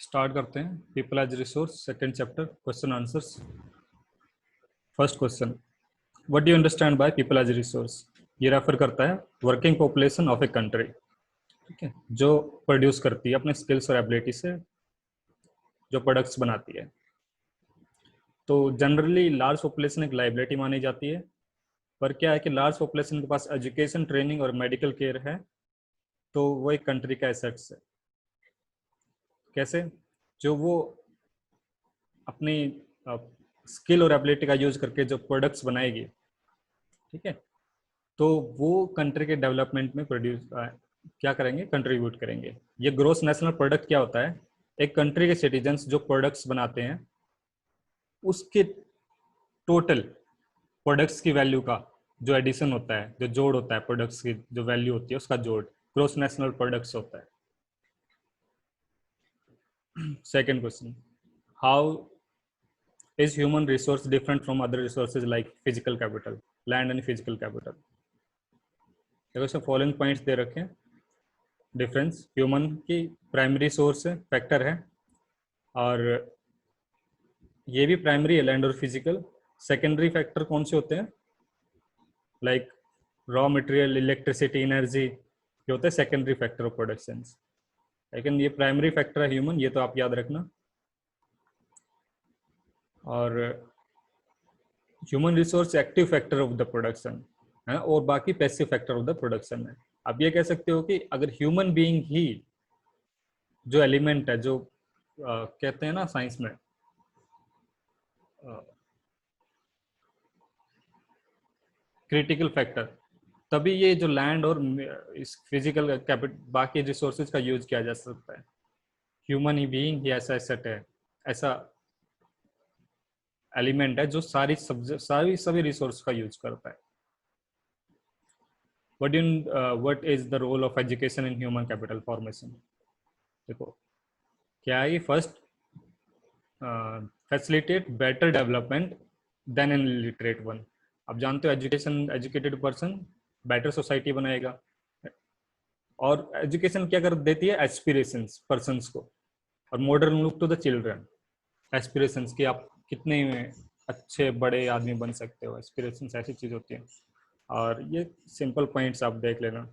Start करते हैं। People as resource, second chapter, question answers. First question, what do you understand by people as resource? ये refer करता है working population of a country, ठीक है, जो प्रोड्यूस करती है अपने स्किल्स और एबिलिटी से, जो प्रोडक्ट्स बनाती है। तो जनरली लार्ज पॉपुलेशन एक लाइबिलिटी मानी जाती है, पर क्या है कि लार्ज पॉपुलेशन के पास एजुकेशन, ट्रेनिंग और मेडिकल केयर है, तो वो एक कंट्री का एसेट्स है। कैसे? जो वो अपनी स्किल और एबिलिटी का यूज करके जो प्रोडक्ट्स बनाएगी, ठीक है, तो वो कंट्री के डेवलपमेंट में क्या करेंगे, कंट्रीब्यूट करेंगे। ये ग्रोस नेशनल प्रोडक्ट क्या होता है? एक कंट्री के सिटीजन्स जो प्रोडक्ट्स बनाते हैं, उसके टोटल प्रोडक्ट्स की वैल्यू का जो एडिशन होता है, जो जोड़ होता है, प्रोडक्ट्स की जो वैल्यू होती है उसका जोड़ ग्रोस नेशनल प्रोडक्ट्स होता है। Second question, how is human resource different from other resources like physical capital, land and physical capital? देखो इसमें फॉलोइंग पॉइंट्स दे रखे हैं। डिफरेंस, ह्यूमन की प्राइमरी सोर्स है, फैक्टर है, और ये भी प्राइमरी है, लैंड और फिजिकल। सेकेंडरी फैक्टर कौन से होते हैं? Like raw material, electricity, energy, ये होते हैं सेकेंडरी फैक्टर ऑफ प्रोडक्शन। लेकिन ये प्राइमरी फैक्टर है ह्यूमन, ये तो आप याद रखना। और human resource active factor of the production है, और बाकी passive factor of the production है। आप ये कह सकते हो कि अगर ह्यूमन बीइंग ही जो एलिमेंट है, जो कहते हैं ना साइंस में क्रिटिकल फैक्टर, तभी ये जो लैंड और इस फिजिकल कैपिटल, बाकी रिसोर्सेज का यूज किया जा सकता है। ह्यूमन ही बीइंग ही ऐसा एसेट है, ऐसा एलिमेंट है जो सभी रिसोर्स का यूज करता है। what is the role of education in human capital formation? देखो क्या है, first facilitate better development than an literate one. आप जानते हो एजुकेटेड पर्सन बेटर सोसाइटी बनाएगा, और एजुकेशन क्या कर देती है? एस्पिरेशंस पर्सन्स को, और modern look to the children. Aspirations कि आप कितने अच्छे बड़े आदमी बन सकते हो, एस्पिरेशंस ऐसी चीज होती है। और ये सिंपल पॉइंट्स आप देख लेना।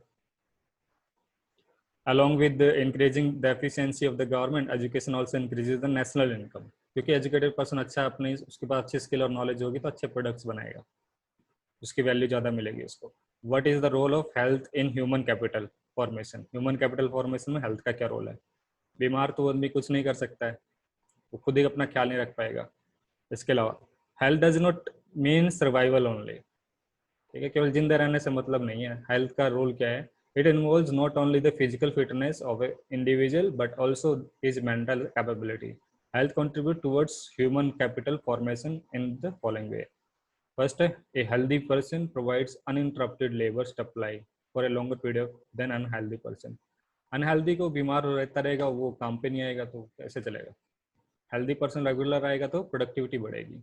along with the increasing the efficiency of the government, education also increases the national income, क्योंकि एजुकेटेड पर्सन अच्छा अपने उसके पास अच्छी स्किल और नॉलेज होगी तो अच्छे प्रोडक्ट्स बनाएगा, उसकी वैल्यू ज़्यादा मिलेगी उसको। What is the role of health in human capital formation? Human capital formation में हेल्थ का क्या रोल है? बीमार तो आदमी कुछ नहीं कर सकता है, वो खुद ही अपना ख्याल नहीं रख पाएगा। इसके अलावा health does not mean survival only, ठीक है, केवल जिंदा रहने से मतलब नहीं है। हेल्थ का रोल क्या है? It involves not only the physical fitness of an individual but also his mental capability. Health contribute towards human capital formation in the following way. First, a healthy person provides uninterrupted labor supply for a longer period than unhealthy person. Unhealthy को बीमार रहता रहेगा, वो काम पे नहीं आएगा, तो कैसे चलेगा? हेल्दी पर्सन रेगुलर आएगा तो प्रोडक्टिविटी बढ़ेगी।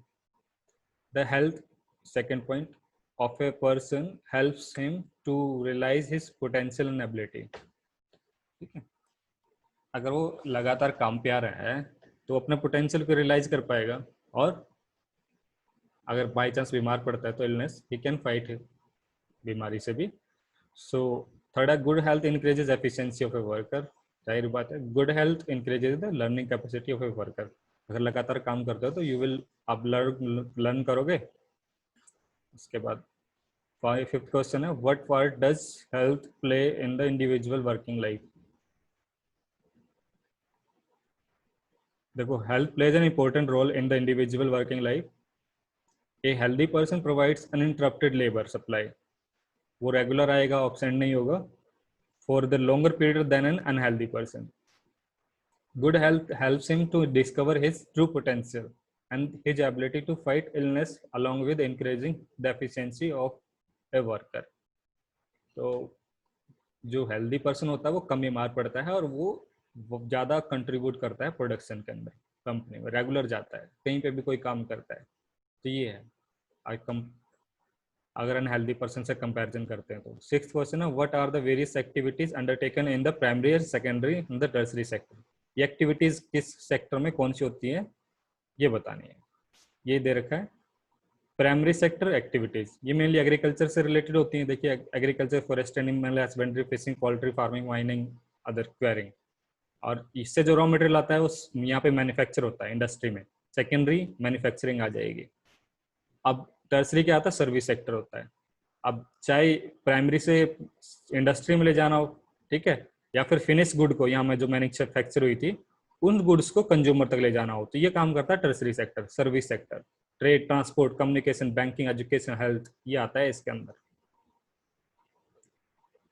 The health, second point, of a person helps him to realize his potential and ability, ठीक है। अगर वो लगातार काम पे आ रहा है तो अपने पोटेंशियल को रियलाइज कर पाएगा, और अगर बाई चांस बीमार पड़ता है तो इलनेस ही कैन फाइट बीमारी से भी। सो थर्ड है good health increases efficiency of a worker. जाहिर बात है, good health increases the learning capacity of a worker. अगर लगातार काम करते हो तो यू विल, आप लर्न करोगे। उसके बाद फिफ्थ क्वेश्चन है, what part does health play in the individual working life? देखो, health plays an important role in the individual working life. A healthy person provides uninterrupted labour supply, वो regular आएगा, absent नहीं होगा, for the longer period than an unhealthy person. Good health helps him to discover his true potential and his ability to fight illness along with increasing the efficiency of a worker. तो जो healthy person होता है वो कम बीमार पड़ता है, और वो ज़्यादा कंट्रीब्यूट करता है प्रोडक्शन के अंदर, कंपनी में रेगुलर जाता है, कहीं पे भी कोई काम करता है। तो ये है अगर अनहेल्दी पर्सन से कंपैरिजन करते हैं तो। सिक्स्थ क्वेश्चन है, what are the various activities undertaken in the primary, secondary and the tertiary sector? ये एक्टिविटीज किस सेक्टर में कौन सी होती है ये बतानी है। ये दे रखा है प्राइमरी सेक्टर एक्टिविटीज, ये मेनली एग्रीकल्चर से रिलेटेड होती हैं। देखिए agriculture, forest, animal husbandry, fishing, poultry farming, mining, other quarrying. और इससे जो रॉ मटेरियल आता है वो यहाँ पे मैन्युफैक्चर होता है इंडस्ट्री में, सेकेंडरी मैन्युफैक्चरिंग आ जाएगी। अब टर्सरी क्या आता है, सर्विस सेक्टर होता है। अब चाहे प्राइमरी से इंडस्ट्री में ले जाना हो, ठीक है, या फिर फिनिश गुड को यहाँ में जो मैन्युफैक्चर हुई थी उन गुड्स को कंज्यूमर तक ले जाना हो, तो ये काम करता है tertiary sector, service sector. Trade, transport, communication, banking, education, health, ये आता है इसके अंदर।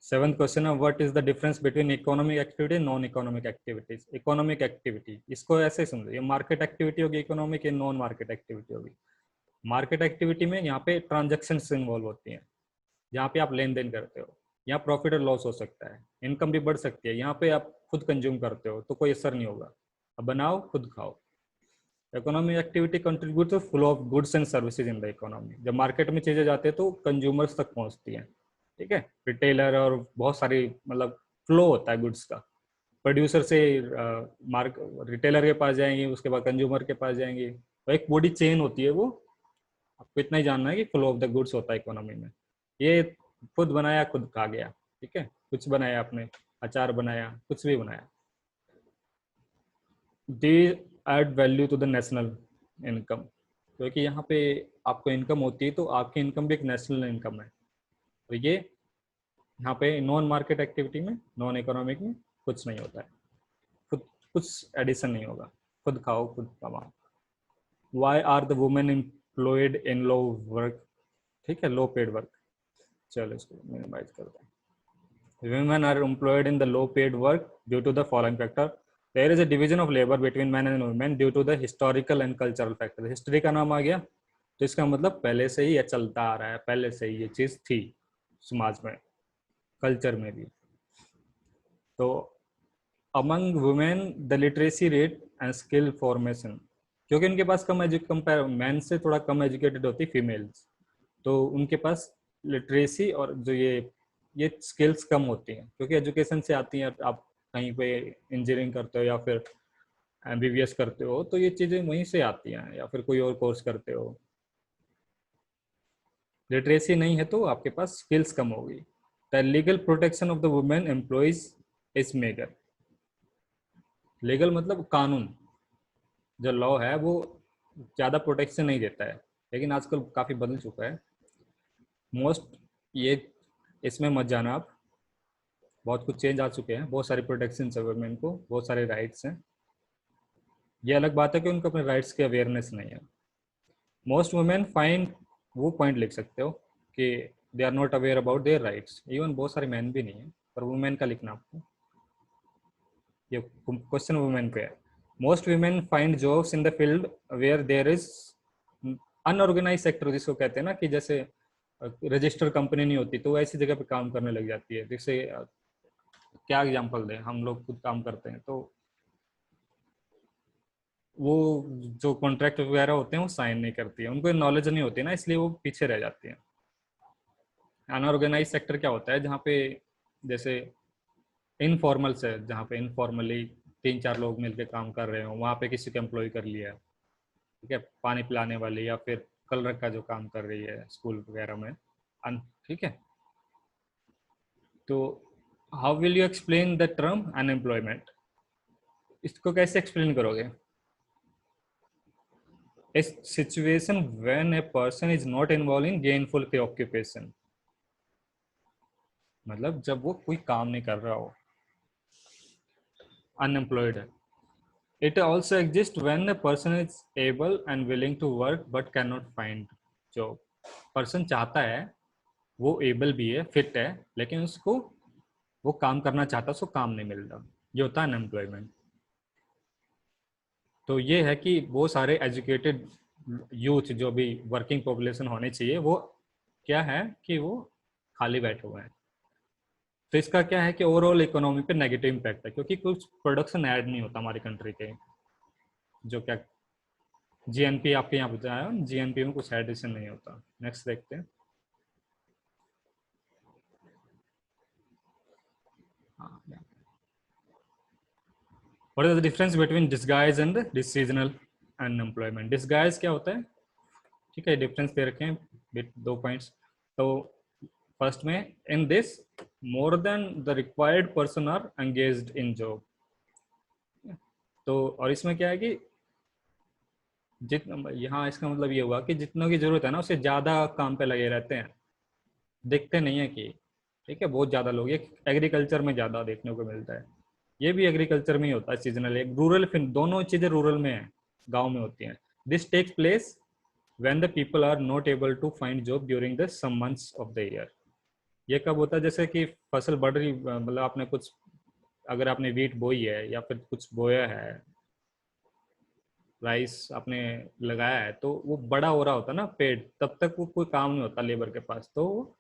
7th क्वेश्चन है what is the difference between economic activity non economic activities. Economic activity इसको ऐसे समझो, ये मार्केट एक्टिविटी होगी इकोनॉमिक, ये नॉन मार्केट एक्टिविटी होगी। मार्केट एक्टिविटी में यहाँ पे ट्रांजेक्शन इन्वॉल्व होती हैं, जहाँ पे आप लेन देन करते हो, यहाँ प्रॉफिट और लॉस हो सकता है, इनकम भी बढ़ सकती है। यहाँ पे आप खुद कंज्यूम करते हो तो कोई असर नहीं होगा, अब बनाओ खुद खाओ। Economic activity contribute to flow of goods and services in the economy. जब मार्केट में चीजें जाती है तो कंज्यूमर्स तक पहुंचती हैं, ठीक है, रिटेलर और बहुत सारी मतलब फ्लो होता है गुड्स का, प्रोड्यूसर से मार्क रिटेलर के पास जाएंगे, उसके बाद कंज्यूमर के पास जाएंगे, तो एक बड़ी चेन होती है वो। आपको इतना ही जानना है कि फ्लो ऑफ द गुड्स होता है इकोनॉमी में। ये खुद बनाया खुद खा गया, ठीक है, कुछ बनाया आपने, अचार बनाया, कुछ भी बनाया। They add value to the national income, क्योंकि यहाँ पे आपको इनकम होती है तो आपकी इनकम भी एक नेशनल इनकम है। तो ये यहाँ पे नॉन मार्केट एक्टिविटी में, नॉन इकोनॉमिक में कुछ नहीं होता है, खुद कुछ एडिशन नहीं होगा, खुद खाओ खुद कमाओ। Why are the women employed in low work, ठीक है, लो पेड वर्क। चलो इसको मिनिमाइज करते हैं। Women are employed in the low paid work due to the following factor. There is a division of labor between men and women due to the historical and cultural factor. History का नाम आ गया तो इसका मतलब पहले से ही ये चलता आ रहा है, पहले से ही ये चीज थी समाज में, कल्चर में भी। तो among women the literacy rate and skill formation, क्योंकि उनके पास कंपेयर मैन से थोड़ा कम एजुकेटेड होती फीमेल्स, तो उनके पास लिटरेसी और जो ये स्किल्स कम होती हैं, क्योंकि एजुकेशन से आती हैं। आप कहीं पे इंजीनियरिंग करते हो या फिर एमबीबीएस करते हो तो ये चीज़ें वहीं से आती हैं, या फिर कोई और कोर्स करते हो। लिटरेसी नहीं है तो आपके पास स्किल्स कम होगी। The legal protection of the women employees is megger. Legal मतलब कानून, जो लॉ है वो ज़्यादा प्रोटेक्शन नहीं देता है, लेकिन आजकल काफ़ी बदल चुका है मोस्ट। ये इसमें मत जाना आप, बहुत कुछ चेंज आ चुके हैं, बहुत सारी प्रोटेक्शन है वुमेन को, बहुत सारे राइट्स हैं। ये अलग बात है कि उनको अपने राइट्स की अवेयरनेस नहीं है। मोस्ट वुमेन फाइंड, वो पॉइंट लिख सकते हो कि they are not aware about their rights. Even बहुत सारे मैन भी नहीं है, पर वुमेन का लिखना आपको, ये क्वेश्चन वुमेन पे है। Most women find jobs in the field where there is unorganised sector, जिसको कहते हैं ना कि जैसे रजिस्टर कंपनी नहीं होती तो वो ऐसी जगह पे काम करने लग जाती है। जैसे क्या एग्जांपल दें, हम लोग खुद काम करते हैं तो वो जो कॉन्ट्रैक्ट वगैरह होते हैं वो साइन नहीं करती है, उनको नॉलेज नहीं होती ना, इसलिए वो पीछे रह जाती है। अनऑर्गेनाइज सेक्टर क्या होता है, जहाँ पे जैसे इनफॉर्मल से, जहाँ पे इनफॉर्मली 3-4 लोग मिलकर काम कर रहे हो, वहाँ पे किसी को एम्प्लॉय कर लिया, ठीक है, पानी पिलाने वाली या फिर कलर का जो काम कर रही है स्कूल वगैरह में, ठीक है। तो how will you explain the term unemployment, इसको कैसे एक्सप्लेन करोगे? A situation when a person is not involved in gainful occupation, मतलब जब वो कोई काम नहीं कर रहा हो, अनएम्प्लॉयड है। It also exist when a person is able and willing to work but cannot find job। Person चाहता है, वो एबल भी है, फिट है, लेकिन उसको वो काम करना चाहता है, उसको काम नहीं मिल रहा, ये होता है अनएम्प्लॉयमेंट। तो ये है कि वो सारे एजुकेटेड यूथ जो भी वर्किंग पॉपुलेशन होनी चाहिए वो क्या है कि वो खाली बैठे हुए हैं। तो इसका क्या है कि ओवरऑल इकोनॉमी पे नेगेटिव इम्पैक्ट है, क्योंकि कुछ प्रोडक्शन ऐड नहीं होता हमारी कंट्री के। जो क्या जीएनपी आपके यहाँ बताया, जीएनपी में कुछ एडिशन नहीं होता। नेक्स्ट देखते हैं। हाँ, what is the difference between disguise and seasonal unemployment? Disguise क्या होता है? ठीक है, डिफरेंस दे रखे हैं 2 पॉइंट्स। तो फर्स्ट में, in this more than the required person are engaged in job. तो और इसमें क्या है कि जितना, यहाँ इसका मतलब ये हुआ कि जितनों की जरूरत है ना उससे ज्यादा काम पे लगे रहते हैं, देखते नहीं है कि, ठीक है, बहुत ज़्यादा लोग, ये एग्रीकल्चर में ज़्यादा देखने को मिलता है। ये भी एग्रीकल्चर में ही होता है सीजनल, एक रूरल, दोनों चीज़ें रूरल में है, गांव में होती हैं। This takes place when the people are not able to find job during the some months of the year. ये कब होता है? जैसे कि फसल बढ़ रही, मतलब आपने कुछ, अगर आपने वीट बोई है या फिर कुछ बोया है, राइस आपने लगाया है, तो वो बड़ा हो रहा होता है ना पेड़, तब तक वो कोई काम नहीं होता लेबर के पास, तो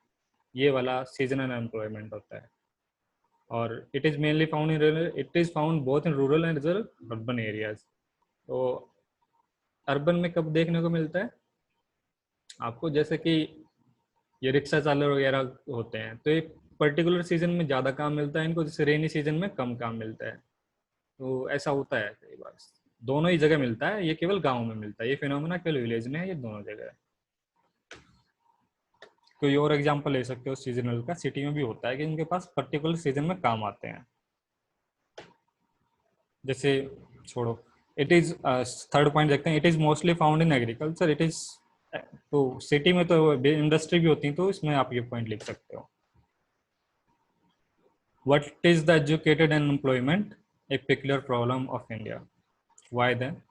ये वाला सीजनल एम्प्लॉयमेंट होता है। और it is mainly found in, it is found both in rural and urban areas. तो अर्बन में कब देखने को मिलता है आपको? जैसे कि ये रिक्शा चालक वगैरह होते हैं, तो एक पर्टिकुलर सीजन में ज़्यादा काम मिलता है इनको, जैसे रेनी सीजन में कम काम मिलता है। तो ऐसा होता है कई बार, दोनों ही जगह मिलता है, ये केवल गाँव में मिलता है, ये फिनोमेना केवल विलेज में है, ये दोनों जगह है। कोई और एग्जाम्पल ले सकते हो सीजनल का? सिटी में भी होता है कि इनके पास पर्टिकुलर सीजन में काम आते हैं। जैसे छोड़ो, इट इज, थर्ड पॉइंट देखते हैं, it is mostly found in agriculture. It is, तो सिटी में तो इंडस्ट्री भी होती है, तो इसमें आप ये पॉइंट लिख सकते हो। What is the educated unemployment a peculiar problem of India? Why then?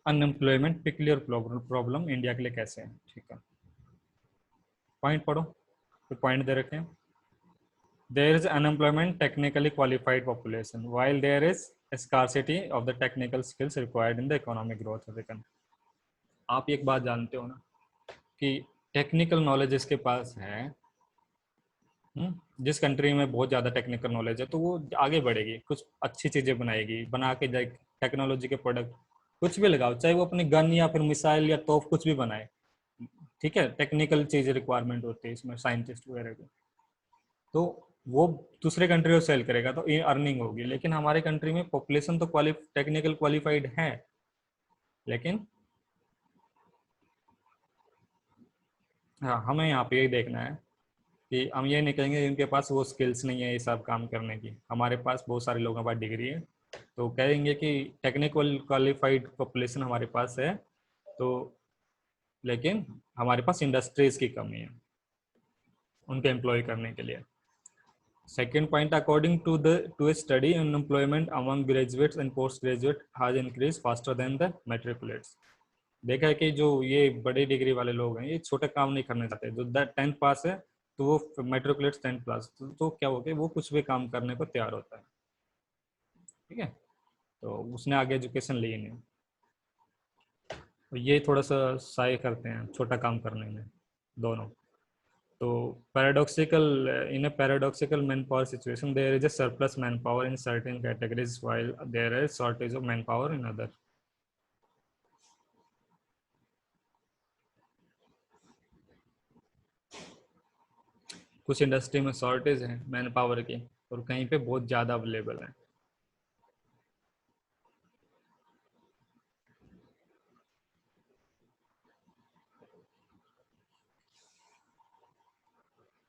Unemployment peculiar problem India के लिए कैसे है? ठीक है, पॉइंट पढ़ो, तो पॉइंट दे रखे हैं। There is unemployment technically qualified population, while there is a scarcity of the technical skills required in the economic growth of the country. आप एक बात जानते हो ना कि टेक्निकल नॉलेज जिसके पास है, जिस कंट्री में बहुत ज़्यादा टेक्निकल नॉलेज है, तो वो आगे बढ़ेगी, कुछ अच्छी चीज़ें बनाएगी, बना के जाए टेक्नोलॉजी के प्रोडक्ट, कुछ भी लगाओ, चाहे वो अपनी गन या फिर मिसाइल या तोप कुछ भी बनाए, ठीक है, टेक्निकल चीज़ रिक्वायरमेंट होती है इसमें, साइंटिस्ट वगैरह की, तो वो दूसरे कंट्री को सेल करेगा तो ये अर्निंग होगी। लेकिन हमारे कंट्री में पॉपुलेशन तो टेक्निकल क्वालिफाइड है, लेकिन हाँ, हमें यहाँ पे यही देखना है कि हम ये नहीं कहेंगे इनके पास वो स्किल्स नहीं है ये सब काम करने की, हमारे पास बहुत सारे लोगों के पास डिग्री है, तो कहेंगे कि टेक्निकल क्वालिफाइड पॉपुलेशन हमारे पास है, तो लेकिन हमारे पास इंडस्ट्रीज की कमी है उनके एम्प्लॉय करने के लिए। Second point, according to a study, unemployment among graduates and postgraduate has increased faster than the matriculates. देखा है कि जो ये बड़ी डिग्री वाले लोग हैं, ये छोटे काम नहीं करने चाहते, जो 10th पास है तो वो मेट्रिकुलेट्स 10th प्लस, तो क्या हो गया, वो कुछ भी काम करने को तैयार होता है, ठीक है, तो उसने आगे एजुकेशन ली नहीं, तो ये थोड़ा सा सहाय करते हैं छोटा काम करने में दोनों। तो paradoxical, in a paradoxical manpower situation, there is a surplus manpower in certain categories while there is shortage of manpower in other. कुछ इंडस्ट्री में शॉर्टेज है मैन पावर की और कहीं पे बहुत ज़्यादा अवेलेबल है।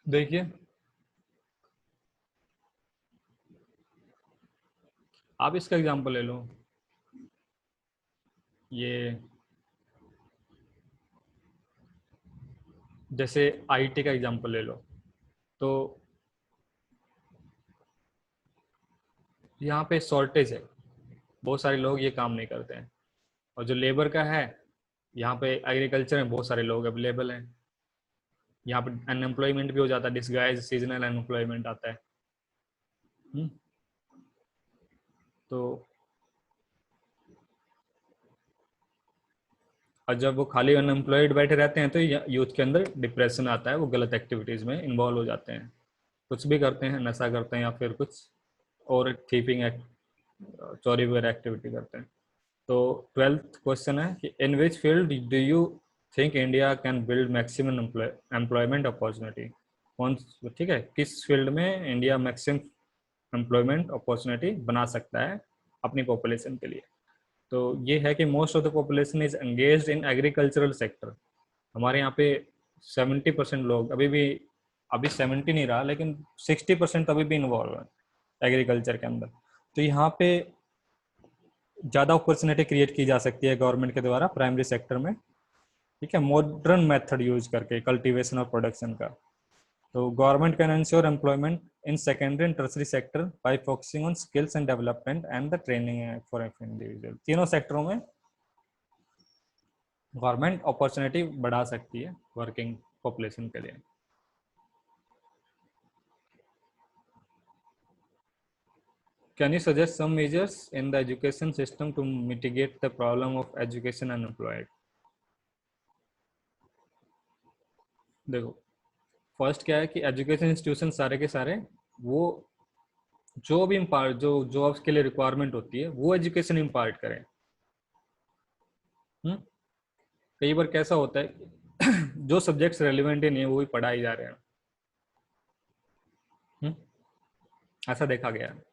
देखिए, आप इसका एग्जांपल ले लो, ये जैसे आईटी का एग्जांपल ले लो, तो यहाँ पे शॉर्टेज है, बहुत सारे लोग ये काम नहीं करते हैं, और जो लेबर का है, यहाँ पे एग्रीकल्चर में बहुत सारे लोग अवेलेबल हैं, यहाँ पे अनएम्प्लॉयमेंट भी हो जाता है, डिसगाइज सीजनल अनएम्प्लॉयमेंट आता है। तो और जब वो खाली अनएम्प्लॉयड बैठे रहते हैं तो यूथ के अंदर डिप्रेशन आता है, वो गलत एक्टिविटीज में इन्वॉल्व हो जाते हैं, कुछ भी करते हैं, नशा करते हैं या फिर कुछ और थीपिंग चोरी वगैरह एक्टिविटी करते हैं। तो 12th क्वेश्चन है कि in which field do you think India can build maximum employment opportunity? कौन, ठीक है, किस फील्ड में इंडिया मैक्सिमम एम्प्लॉयमेंट अपॉर्चुनिटी बना सकता है अपनी पॉपुलेशन के लिए। तो ये है कि most of the population is engaged in agricultural sector. हमारे यहाँ पे 70% लोग अभी 70 नहीं रहा, लेकिन 60% अभी भी इन्वॉल्व है एग्रीकल्चर के अंदर। तो यहाँ पे ज़्यादा अपॉर्चुनिटी क्रिएट की जा सकती है गवर्नमेंट के द्वारा प्राइमरी सेक्टर में, ठीक है, मॉडर्न मेथड यूज करके कल्टीवेशन और प्रोडक्शन का। तो government can ensure employment in secondary and tertiary sector bye focusing on skills and development and the training for individual. तीनों सेक्टरों में गवर्नमेंट अपॉर्चुनिटी बढ़ा सकती है वर्किंग पॉपुलेशन के लिए। Can you suggest some measures in the education system to mitigate the problem of education unemployed? देखो, first क्या है कि एजुकेशन इंस्टीट्यूशन सारे के सारे वो जो भी इम्पार्ट जो जॉब्स के लिए रिक्वायरमेंट होती है वो एजुकेशन इम्पार्ट करें। कई बार कैसा होता है जो सब्जेक्ट्स रेलिवेंट ही नहीं है वो भी पढ़ाए जा रहे हैं। ऐसा देखा गया है।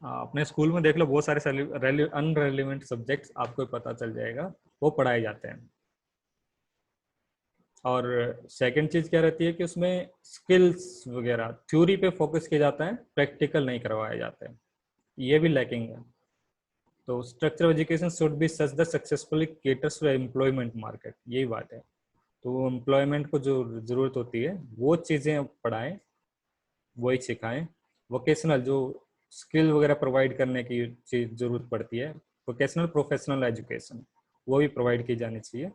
अपने स्कूल में देख लो, बहुत सारे अनरेलिवेंट सब्जेक्ट्स आपको पता चल जाएगा वो पढ़ाए जाते हैं। और सेकंड चीज क्या रहती है कि उसमें स्किल्स वगैरह थ्योरी पे फोकस किया जाता है, प्रैक्टिकल नहीं करवाया जाता है, ये भी लैकिंग है। तो structure of education should be such that successfully caters to employment market, यही बात है। तो एम्प्लॉयमेंट को जो जरूरत होती है वो चीजें पढ़ाएं, वही सिखाएं। वोकेशनल जो स्किल वगैरह प्रोवाइड करने की चीज जरूरत पड़ती है, वोकेशनल प्रोफेशनल एजुकेशन वो भी प्रोवाइड की जानी चाहिए।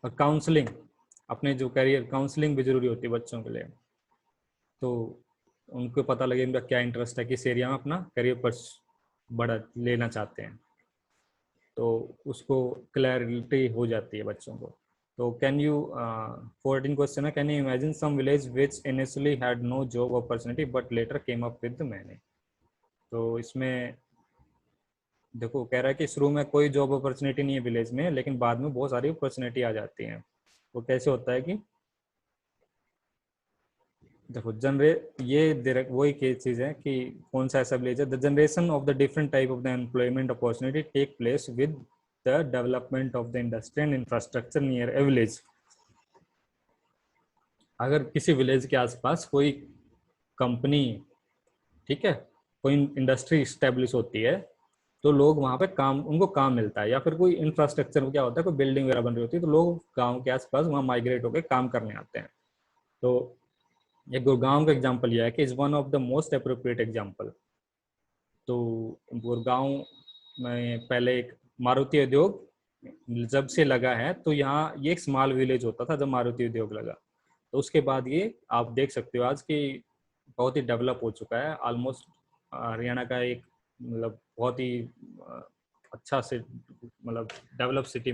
और काउंसलिंग, अपने जो करियर काउंसलिंग भी जरूरी होती है बच्चों के लिए। तो उनको पता लगे उनका क्या इंटरेस्ट है, किस एरिया में अपना करियर पर बढ़ा लेना चाहते हैं, तो उसको क्लैरिटी हो जाती है बच्चों को। तो कैन यू 14 क्वेश्चन है, can you imagine some village which initially had no job opportunity but later came up with many. तो इसमें देखो कह रहा है कि शुरू में कोई जॉब अपॉर्चुनिटी नहीं है विलेज में, लेकिन बाद में बहुत सारी अपॉर्चुनिटी आ जाती हैं। वो कैसे होता है कि देखो ये वही चीज है कि कौन सा ऐसा विलेज है, the generation of the different type of the employment opportunity take place with the development of the industry and infrastructure near a village. अगर किसी विलेज के आसपास कोई कंपनी, ठीक है, कोई इंडस्ट्री स्टेब्लिश होती है तो लोग वहां पे उनको काम मिलता है, या फिर कोई इंफ्रास्ट्रक्चर में क्या होता है, कोई बिल्डिंग वगैरह बन रही होती है तो लोग गांव के आसपास वहां माइग्रेट होकर काम करने आते हैं। तो ये गुड़गांव का एग्जाम्पल यह है कि is one of the most appropriate example. तो गुड़गांव में पहले एक मारुति उद्योग जब से लगा है, तो यहाँ ये एक स्मॉल विलेज होता था जब मारुति उद्योग लगा। तो उसके बाद ये आप देख सकते हो आज की बहुत ही डेवलप हो चुका है, ऑलमोस्ट हरियाणा का एक मतलब बहुत ही अच्छा से मतलब डेवलप सिटी,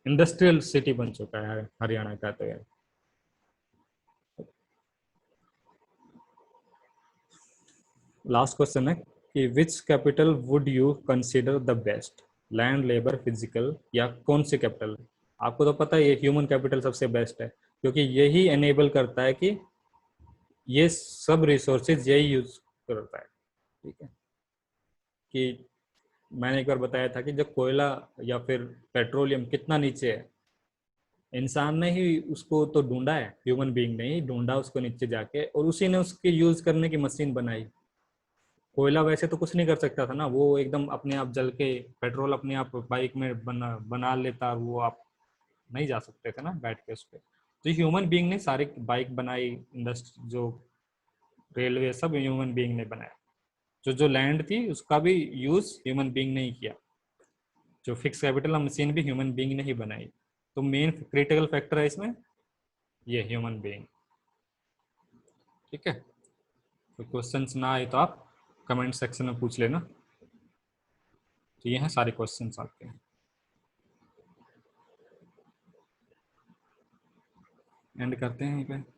इंडस्ट्रियल सिटी बन चुका है हरियाणा का। तो लास्ट क्वेश्चन है कि which capital would you consider the best, land, labour, physical, या कौन सी कैपिटल। आपको तो पता है ये ह्यूमन कैपिटल सबसे बेस्ट है, क्योंकि यही एनेबल करता है कि ये सब रिसोर्सेज यही यूज करता है। ठीक है, कि मैंने एक बार बताया था कि जब कोयला या फिर पेट्रोलियम कितना नीचे है, इंसान ने ही उसको तो ढूंढा है, ह्यूमन बीइंग ने ही ढूंढा उसको नीचे जाके, और उसी ने उसके यूज करने की मशीन बनाई। कोयला वैसे तो कुछ नहीं कर सकता था ना, वो एकदम अपने आप जल के पेट्रोल अपने आप बाइक में बना लेता, वो आप नहीं जा सकते थे ना बैठ के उस पर। तो ह्यूमन बीइंग ने सारी बाइक बनाई, इंडस्ट्री जो रेलवे सब ह्यूमन बीइंग ने बनाया। जो लैंड थी उसका भी यूज ह्यूमन बीइंग ने ही किया। जो फिक्स कैपिटल मशीन भी ह्यूमन बीइंग ने ही बनाई। तो मेन क्रिटिकल फैक्टर है इसमें ये ह्यूमन बीइंग। ठीक है, तो क्वेश्चंस ना आए तो आप कमेंट सेक्शन में पूछ लेना। तो ये हैं सारे क्वेश्चंस आपके। एंड करते हैं यहीं पे।